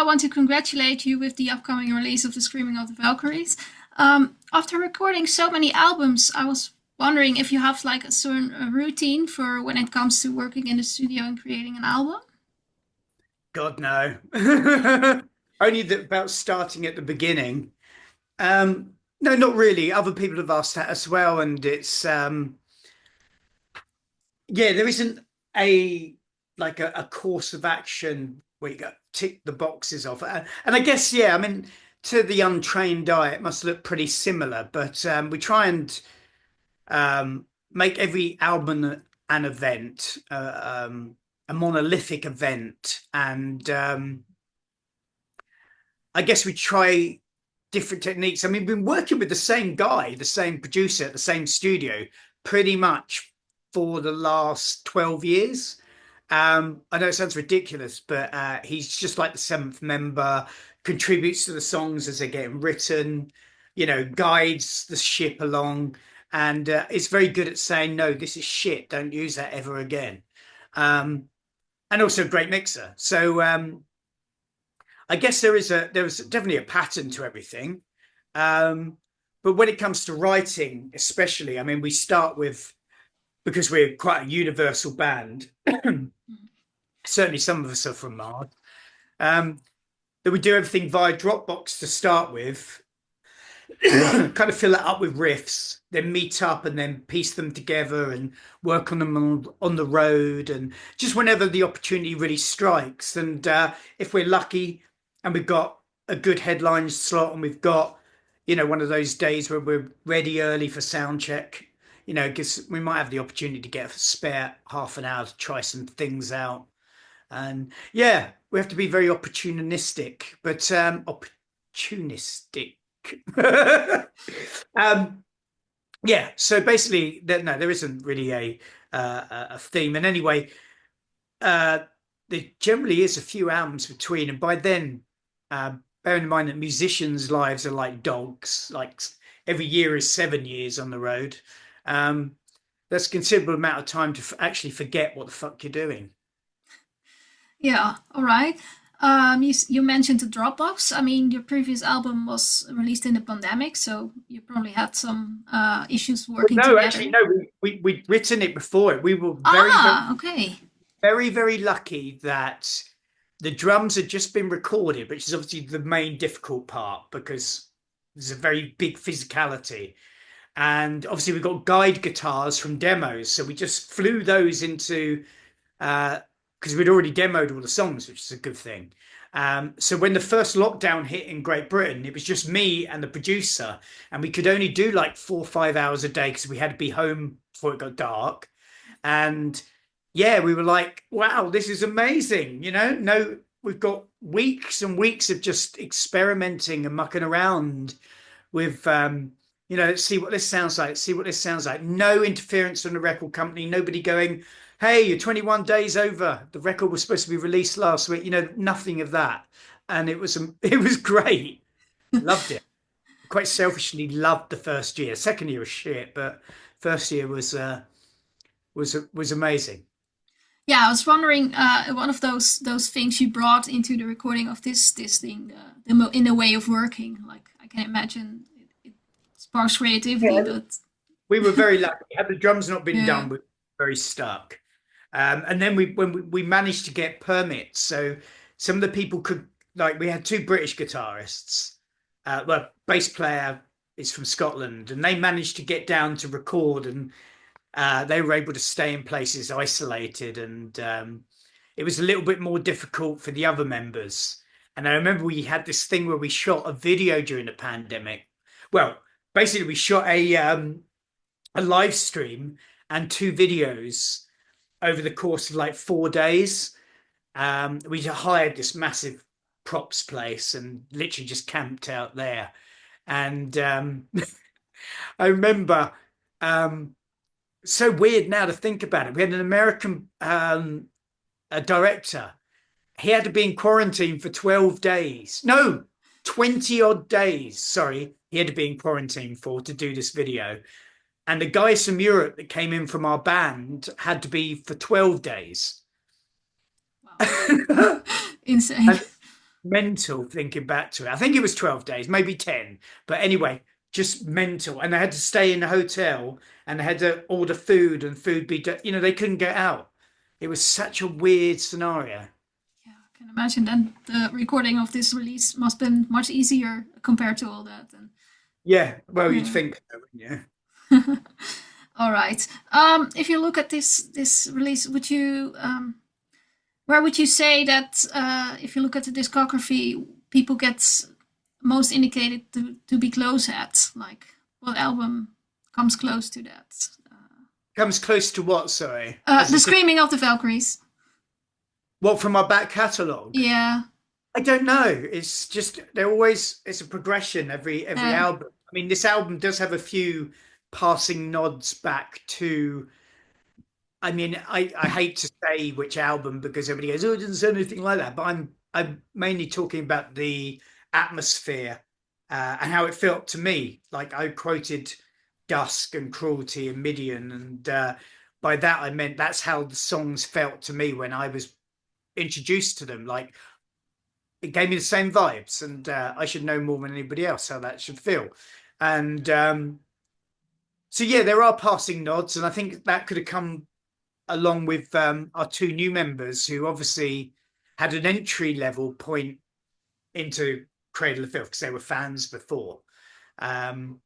I want to congratulate you with the upcoming release of the Screaming of the Valkyries. After recording so many albums, I was wondering if you have like a certain routine for when it comes to working in the studio and creating an album. God, no. Only that about starting at the beginning. No, not really. Other people have asked that as well, and it's yeah, there isn't a a course of action where you go tick the boxes off. And I guess yeah, I mean to the untrained eye, it must look pretty similar, but we try and make every album an event, a monolithic event, and I guess we try different techniques. I mean, we've been working with the same guy, the same producer, the same studio, pretty much for the last 12 years. I know it sounds ridiculous, but he's just like the seventh member, contributes to the songs as they're getting written, guides the ship along, and is very good at saying, no, this is shit, don't use that ever again. Um, and also a great mixer. So I guess there is definitely a pattern to everything. Um, but when it comes to writing, especially, I mean, we start with because we're quite a universal band. Certainly, some of us are from Mars. Um, that we do everything via Dropbox to start with, kind of fill it up with riffs, then meet up and then piece them together and work on them on the road, and just whenever the opportunity really strikes. And if we're lucky and we've got a good headline slot and we've got, one of those days where we're ready early for sound check, because we might have the opportunity to get a spare half an hour to try some things out. And yeah, we have to be very opportunistic, but opportunistic. um, yeah, so basically, no, there isn't really a theme. And anyway, uh, there generally is a few albums between, and by then, bearing in mind that musicians' lives are like dogs, like every year is 7 years on the road. Um, that's a considerable amount of time to actually forget what the fuck you're doing. Yeah, all right. You mentioned the Dropbox. I mean, your previous album was released in the pandemic, so you probably had some issues Well, working no, actually, together. no. We'd written it before. We were very, very, Ah, okay. very, very lucky that the drums had just been recorded, which is obviously the main difficult part because there's a very big physicality. And obviously, we got guide guitars from demos, so we just flew those into because we'd already demoed all the songs, which is a good thing. So when the first lockdown hit in Great Britain, it was just me and the producer, and we could only do like 4 or 5 hours a day because we had to be home before it got dark. And yeah, we were like, wow, this is amazing. No, we've got weeks and weeks of just experimenting and mucking around with let's see what this sounds like, see what this sounds like. No interference from the record company, nobody going, hey, you're 21 days over. The record was supposed to be released last week. Nothing of that. And it was great. Loved it. Quite selfishly loved the first year. Second year was shit, but first year was amazing. Yeah, I was wondering, one of those things you brought into the recording of this thing, in the way of working. Like I can imagine it sparks creativity, Yeah, but we were very lucky. Had the drums not been yeah. done, we were very stuck. And then when we managed to get permits, so some of the people could, like, we had two British guitarists. Well, bass player is from Scotland, and they managed to get down to record, and they were able to stay in places isolated, and it was a little bit more difficult for the other members. And I remember we had this thing where we shot a video during the pandemic. Well, basically, we shot a live stream and two videos over the course of like 4 days. We hired this massive props place and literally just camped out there. And I remember, so weird now to think about it. We had an American a director. He had to be in quarantine for 12 days. No, 20 odd days. Sorry, he had to be in quarantine for to do this video. And the guys from Europe that came in from our band had to be for 12 days. Wow. Insane. And mental thinking back to it. I think it was 12 days, maybe 10. But anyway, just mental. And they had to stay in a hotel and they had to order food and food be, they couldn't get out. It was such a weird scenario. Yeah, I can imagine. Then the recording of this release must have been much easier compared to all that. And Yeah, well, you'd yeah. think so, wouldn't you? All right. If you look at this release, would you where would you say that if you look at the discography, people get most indicated to be close at? Like, what album comes close to that? Comes close to what, sorry? As The a, Screaming of the Valkyries. what from our back catalogue? Yeah. I don't know. It's just they're always it's a progression every Uh, album. I mean, this album does have a few passing nods back to. I mean, I hate to say which album because everybody goes, "Oh, it doesn't sound anything like that." But I'm mainly talking about the atmosphere and how it felt to me. Like I quoted Dusk and Cruelty and Midian, and by that I meant that's how the songs felt to me when I was introduced to them. Like it gave me the same vibes, and I should know more than anybody else how that should feel. And so yeah, there are passing nods, and I think that could have come along with our two new members who obviously had an entry level point into Cradle of Filth because they were fans before. Um,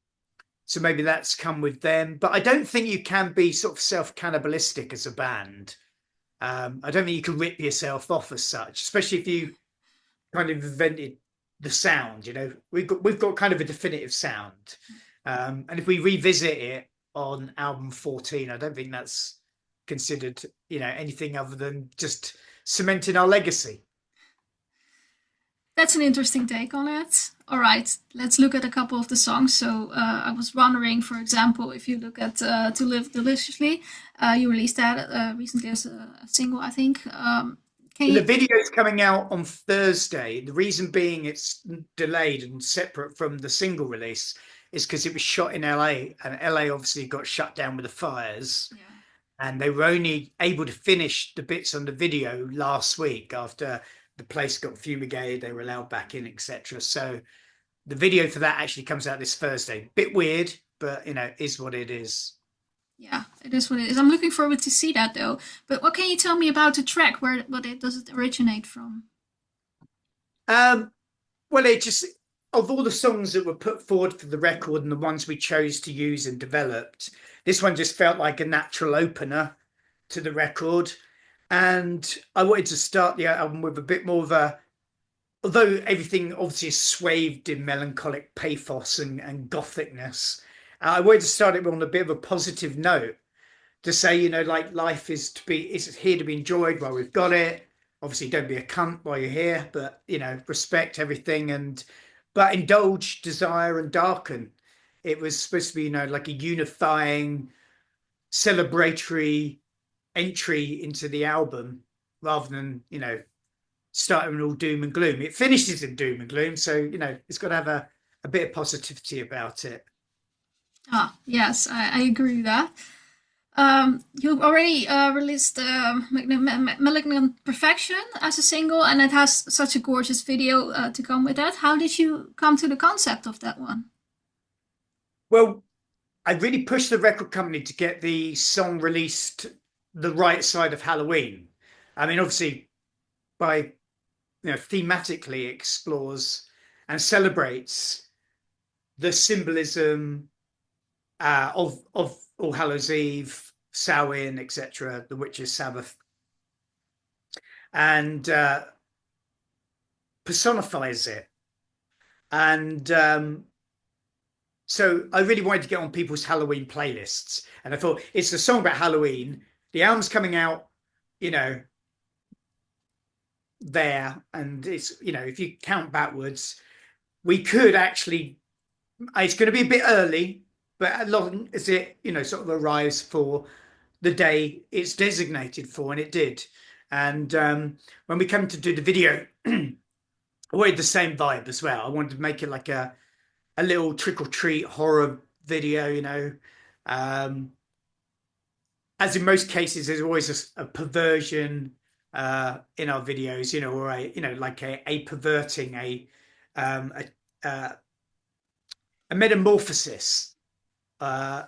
so maybe that's come with them, but I don't think you can be sort of self cannibalistic as a band. I don't think you can rip yourself off as such, especially if you kind of invented the sound. We've got kind of a definitive sound, and if we revisit it on album 14, I don't think that's considered anything other than just cementing our legacy. That's an interesting take on it. All right, let's look at a couple of the songs. So I was wondering, for example, if you look at "To Live Deliciously," you released that recently as a single, I think. Can The you? video is coming out on Thursday. The reason being it's delayed and separate from the single release is because it was shot in LA, and LA obviously got shut down with the fires. Yeah. And they were only able to finish the bits on the video last week after the place got fumigated, they were allowed back in, etc. So the video for that actually comes out this Thursday. Bit weird, but is what it is. Yeah, it is what it is. I'm looking forward to see that though. But what can you tell me about the track? Does it originate from? um well, it just, of all the songs that were put forward for the record and the ones we chose to use and developed, this one just felt like a natural opener to the record. And I wanted to start the album with a bit more of a, although everything obviously is swathed in melancholic pathos and gothicness, I wanted to start it on a bit of a positive note to say, like life is here to be enjoyed while we've got it. Obviously, don't be a cunt while you're here, but respect everything but indulge desire and darken. It was supposed to be, like a unifying, celebratory entry into the album rather than, starting all doom and gloom. It finishes in doom and gloom, so it's got to have a bit of positivity about it. Ah, yes, I agree with that. You already released Malignant Perfection as a single, and it has such a gorgeous video to come with that. How did you come to the concept of that one? Well, I really pushed the record company to get the song released the right side of Halloween. I mean, obviously, by thematically explores and celebrates the symbolism of All Hallows Eve, Samhain, etc., the Witches' Sabbath, and personifies it. And so I really wanted to get on people's Halloween playlists, and I thought it's a song about Halloween. The album's coming out, you know, there, and it's if you count backwards, we could actually. It's going to be a bit early, but as long as it sort of arrives for the day it's designated for, and it did. And when we came to do the video, I wanted the same vibe as well. I wanted to make it like a little trick or treat horror video, um, as in most cases, there's always a perversion in our videos, you know, or like a perverting, um, a metamorphosis, uh,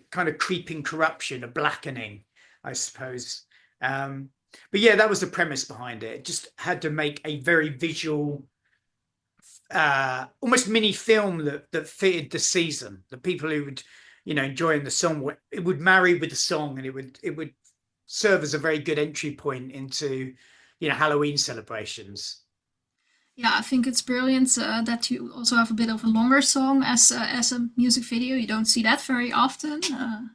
kind of creeping corruption, a blackening, I suppose. Um, but yeah, that was the premise behind it. It just had to make a very visual, almost mini film that fitted the season. The people who would, you know, enjoying the song, it would marry with the song, and it would serve as a very good entry point into, you know, Halloween celebrations. Yeah, I think it's brilliant that you also have a bit of a longer song as a music video. You don't see that very often.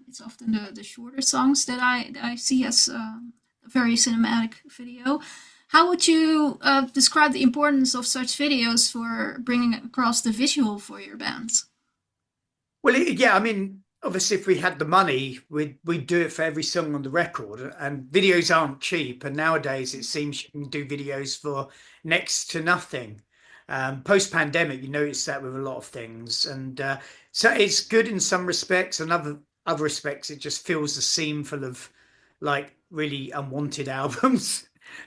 It's often the shorter songs that I see as a very cinematic video. How would you describe the importance of such videos for bringing across the visual for your bands? Well, yeah, I mean, obviously, if we had the money, we'd do it for every song on the record. And videos aren't cheap, and nowadays it seems you can do videos for next to nothing. Post-pandemic, you notice that with a lot of things, and so it's good in some respects, and other respects, it just fills the scene full of like really unwanted albums,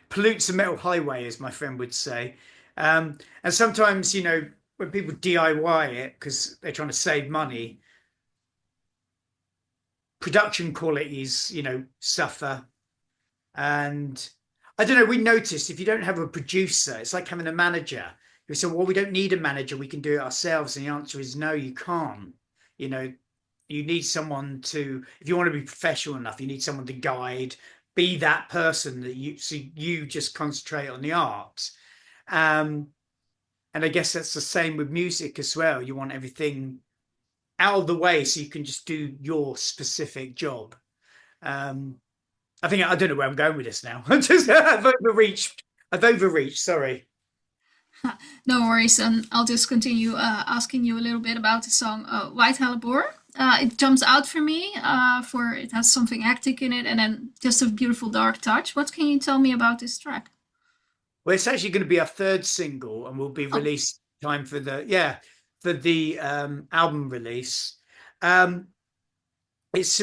pollutes the metal highway, as my friend would say. And sometimes, you know, when people DIY it because they're trying to save money, production qualities, you know, suffer. And I don't know, we noticed if you don't have a producer, it's like having a manager. We said, well, we don't need a manager, we can do it ourselves. And the answer is no, you can't. You know, you need someone to, if you want to be professional enough, you need someone to guide, be that person that you just concentrate on the art. Um, and I guess that's the same with music as well. You want everything out of the way so you can just do your specific job. Um, I think I don't know where I'm going with this now. I've overreached. I've overreached. Sorry. No worries, and I'll just continue asking you a little bit about the song White Hellebore. It jumps out for me, for it has something hectic in it and then just a beautiful dark touch. What can you tell me about this track? Well, it's actually going to be our third single, and will be Oh, released time for the album release. Um, it's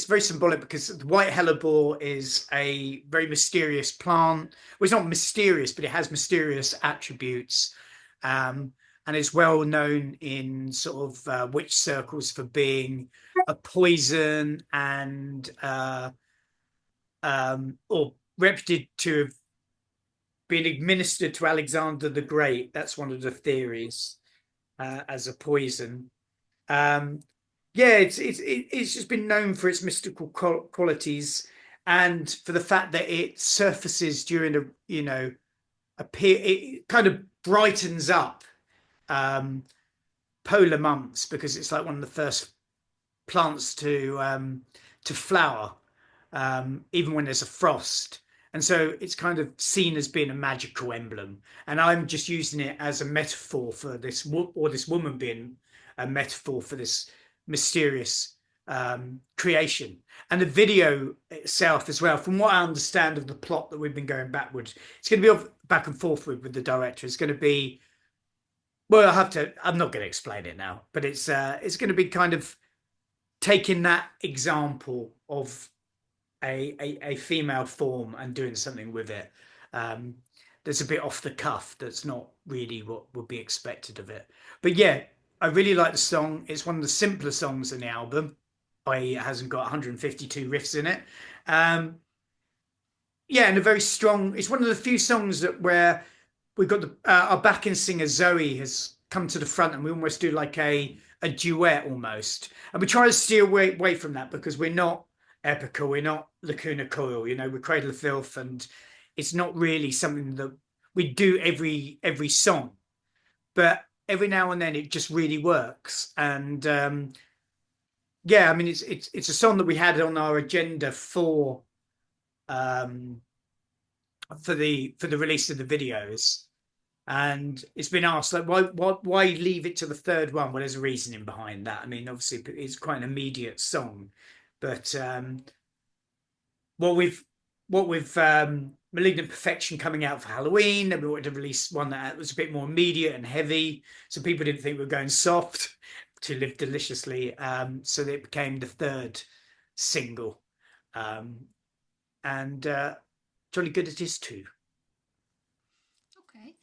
very symbolic because the white hellebore is a very mysterious plant. Well, it's not mysterious, but it has mysterious attributes, um, and it's well known in sort of witch circles for being a poison and or reputed to have been administered to Alexander the Great. That's one of the theories, as a poison. Um, yeah, it's just been known for its mystical qualities, and for the fact that it surfaces during it kind of brightens up um, polar months, because it's like one of the first plants to flower, even when there's a frost. And so it's kind of seen as being a magical emblem. And I'm just using it as a metaphor for this, or this woman being a metaphor for this mysterious creation. And the video itself as well, from what I understand of the plot that we've been going backwards, it's going to be back and forth with the director. It's going to be, well, I'm not going to explain it now, but it's going to be kind of taking that example of a female form and doing something with it. Um, that's a bit off the cuff. That's not really what would be expected of it. But yeah, I really like the song. It's one of the simpler songs in the album. It hasn't got 152 riffs in it. Um, yeah, and a very strong. It's one of the few songs that where we've got our backing singer Zoe has come to the front, and we almost do like a duet almost. And we try to steer away from that because we're not Epica, we're not Lacuna Coil, you know, we're Cradle of Filth, and it's not really something that we do every song. But every now and then it just really works. And yeah, I mean it's a song that we had on our agenda um for the release of the videos. And it's been asked, like, why leave it to the third one? Well, there's a reasoning behind that. I mean, obviously it's quite an immediate song, but what we've Malignant Perfection coming out for Halloween, and we wanted to release one that was a bit more immediate and heavy, so people didn't think we were going soft to live deliciously. So it became the third single, um, and jolly good it is too. Okay.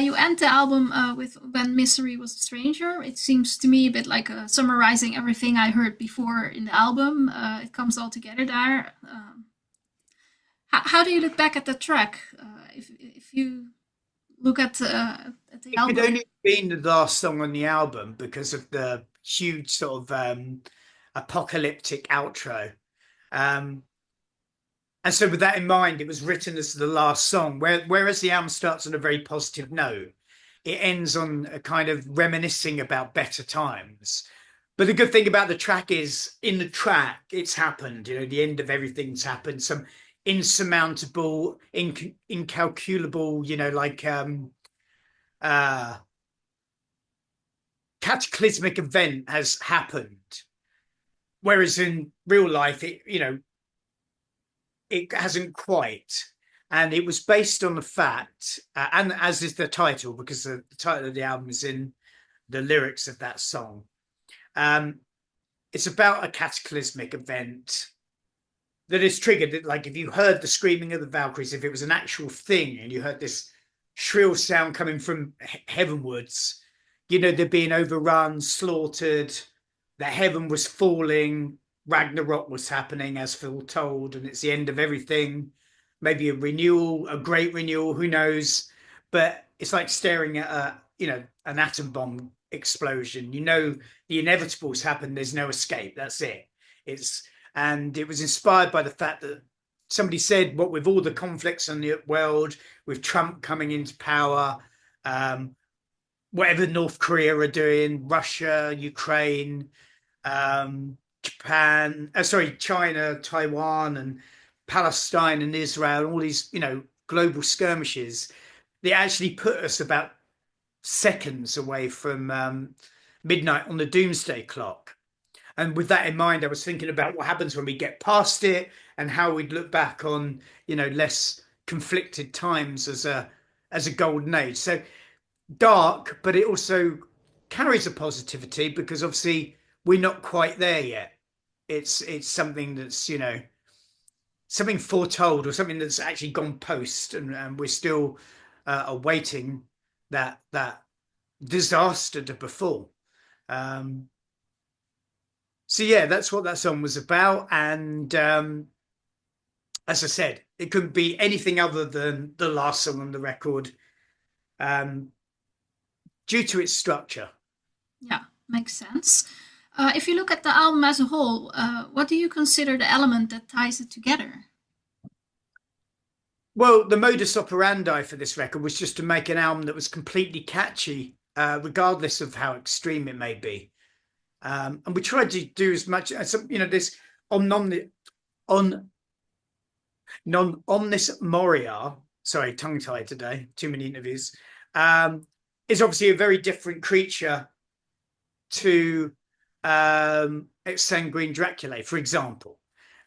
You end the album with When Misery Was a Stranger. It seems to me a bit like summarizing everything I heard before in the album. It comes all together there. How do you look back at the track? If you look at the It could album. only have been the last song on the album because of the huge sort of apocalyptic outro. Um, and so with that in mind, it was written as the last song, whereas the album starts on a very positive note, it ends on a kind of reminiscing about better times. But the good thing about the track is in the track, it's happened, the end of everything's happened. Some insurmountable, incalculable, like uh cataclysmic event has happened. Whereas in real life, it hasn't quite. And it was based on the fact, and as is the title, because the title of the album is in the lyrics of that song. It's about a cataclysmic event that is triggered. Like if you heard the screaming of the Valkyries, if it was an actual thing and you heard this shrill sound coming from heavenwards, they're being overrun, slaughtered, that heaven was falling, Ragnarok was happening as foretold, and it's the end of everything. Maybe a renewal, a great renewal, who knows? But it's like staring at an atom bomb explosion. The inevitables happen. There's no escape. That's it. And it was inspired by the fact that somebody said, what with all the conflicts in the world, with Trump coming into power, whatever North Korea are doing, Russia, Ukraine, China, Taiwan, and Palestine and Israel, and all these, global skirmishes, they actually put us about seconds away from midnight on the doomsday clock. And with that in mind, I was thinking about what happens when we get past it and how we'd look back on, less conflicted times as a golden age. So dark, but it also carries a positivity because obviously we're not quite there yet. It's something that's something foretold or something that's actually gone post, and we're still awaiting that disaster to befall. So yeah, that's what that song was about, and as I said, it couldn't be anything other than the last song on the record, um, due to its structure. Yeah, makes sense. If you look at the album as a whole, what do you consider the element that ties it together? Well, the modus operandi for this record was just to make an album that was completely catchy, regardless of how extreme it may be. And we tried to do as much as this on non omnis moria. Sorry, tongue tied today. Too many interviews. Is obviously a very different creature to Sanguine Draculae, for example.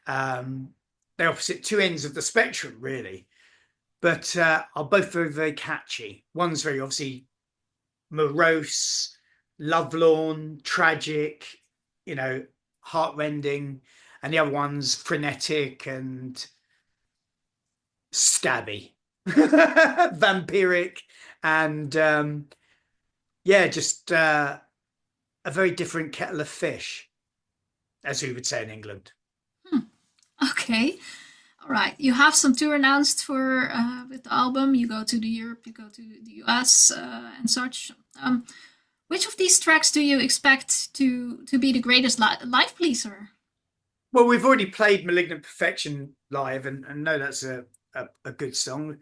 They're opposite two ends of the spectrum, really, but are both very, very catchy. One's very obviously morose, lovelorn, tragic, heartrending, and the other one's frenetic and stabby, vampiric, and yeah, just a very different kettle of fish, as we would say in England. Hmm. Okay. All right. You have some tour announced for with the album. You go to the Europe, you go to the US, and such. Which of these tracks do you expect to be the greatest live pleaser? Well, we've already played Malignant Perfection live, and know that's a good song.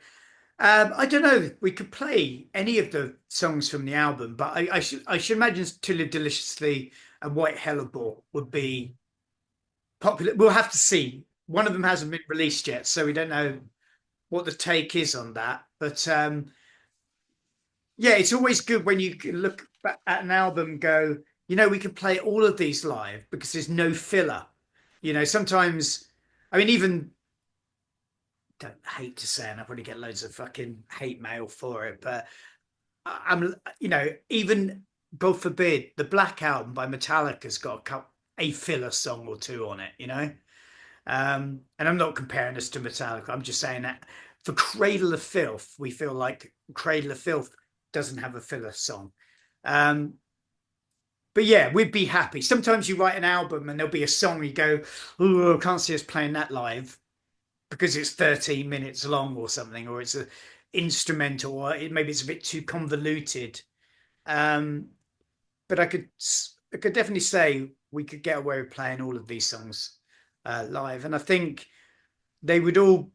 I don't know. We could play any of the songs from the album, but I should imagine "To Live Deliciously" and "White Hellebore" would be popular. We'll have to see. One of them hasn't been released yet, so we don't know what the take is on that. But yeah, it's always good when you can look back at an album and go, we can play all of these live because there's no filler. Sometimes, I mean, even don't hate to say, and I probably get loads of fucking hate mail for it, but I'm, even God forbid, the Black Album by Metallica's got a filler song or two on it, And I'm not comparing us to Metallica. I'm just saying that for Cradle of Filth, we feel like Cradle of Filth doesn't have a filler song. Um, but yeah, we'd be happy. Sometimes you write an album and there'll be a song you go, oh, I can't see us playing that live because it's 13 minutes long or something, or it's an instrumental, or maybe it's a bit too convoluted. But I could definitely say we could get away with playing all of these songs live, and I think they would all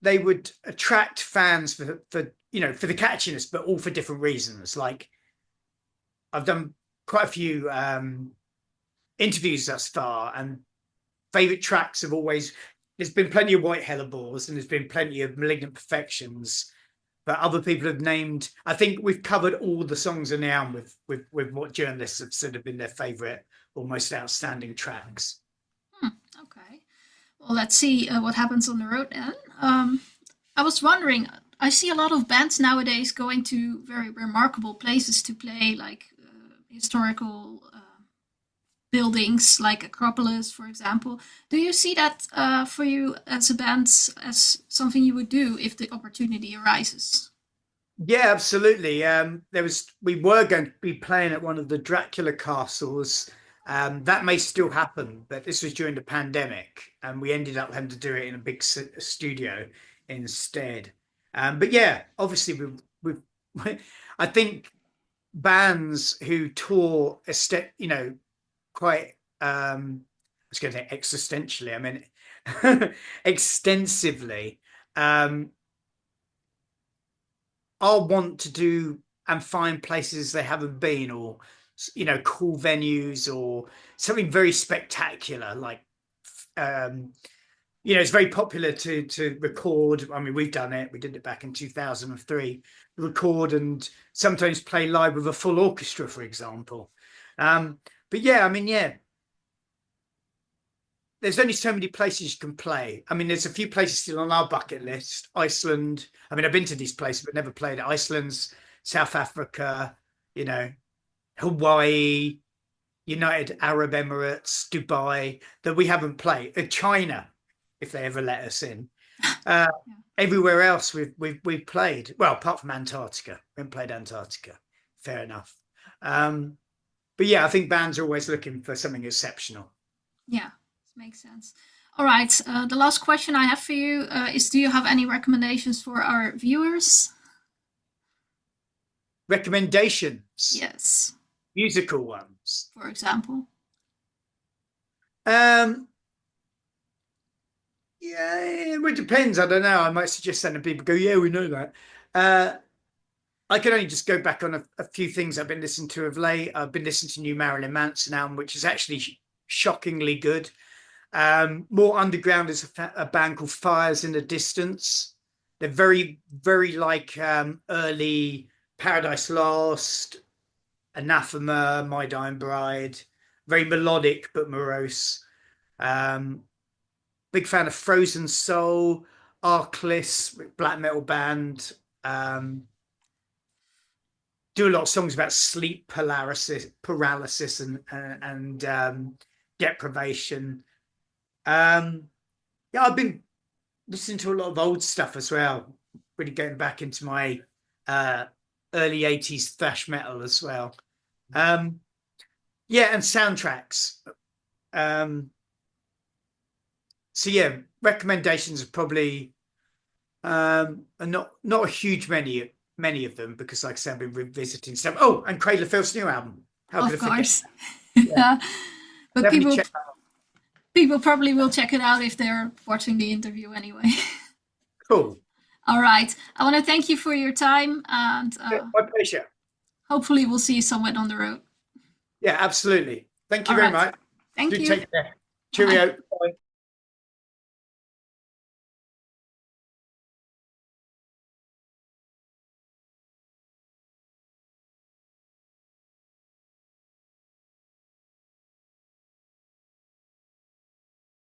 they would attract fans for for the catchiness, but all for different reasons. Like I've done quite a few interviews thus far, and favorite tracks have always there's been plenty of White Hellebores and there's been plenty of Malignant Perfections, but other people have named. I think we've covered all the songs in the album with what journalists have said have been their favorite or most outstanding tracks. Okay. Well, let's see what happens on the road then. I was wondering, I see a lot of bands nowadays going to very remarkable places to play, like historical buildings, like Acropolis, for example. Do you see that for you as a band as something you would do if the opportunity arises? Yeah, absolutely. We were going to be playing at one of the Dracula castles. That may still happen, but this was during the pandemic, and we ended up having to do it in a big studio instead. But yeah, obviously we I think bands who tour, quite I was going to say existentially. I mean, extensively. I'll want to do and find places they haven't been, or cool venues, or something very spectacular. Like, it's very popular to record. I mean, we've done it. We did it back in 2003. Record and sometimes play live with a full orchestra, for example. But yeah, I mean, yeah, there's only so many places you can play. I mean, there's a few places still on our bucket list. Iceland. I mean, I've been to these places, but never played at Iceland's, South Africa, Hawaii, United Arab Emirates, Dubai, that we haven't played. China, if they ever let us in. Yeah. Everywhere else we've played. Well, apart from Antarctica, we haven't played Antarctica. Fair enough. But yeah, I think bands are always looking for something exceptional. Yeah, makes sense. All right. The last question I have for you is: do you have any recommendations for our viewers? Recommendations, Yes, musical ones. for example. Yeah, it depends. I don't know. I might suggest that, and people go, "Yeah, we know that." I can only just go back on a few things I've been listening to of late. I've been listening to new Marilyn Manson album, which is actually shockingly good. More underground is a band called Fires in the Distance. They're very, very like early Paradise Lost, Anathema, My Dying Bride. Very melodic but morose. Big fan of Frozen Soul, Arclis, black metal band. Do a lot of songs about sleep paralysis and deprivation. Yeah, I've been listening to a lot of old stuff as well. Really getting back into my early 80s thrash metal as well. Yeah, and soundtracks. So yeah, recommendations are probably are not a huge many of them, because like I said, I've been revisiting stuff. Oh, and Cradle of Filth's new album. How could Of I forget? course. Yeah, Yeah. But definitely people check that out. people probably will check it out if they're watching the interview anyway. Cool. All right. I want to thank you for your time, and My pleasure. hopefully we'll see you somewhere on the road. Yeah, absolutely. Thank you All very right. much. Thank Do you. take care. Bye. Cheerio. Bye.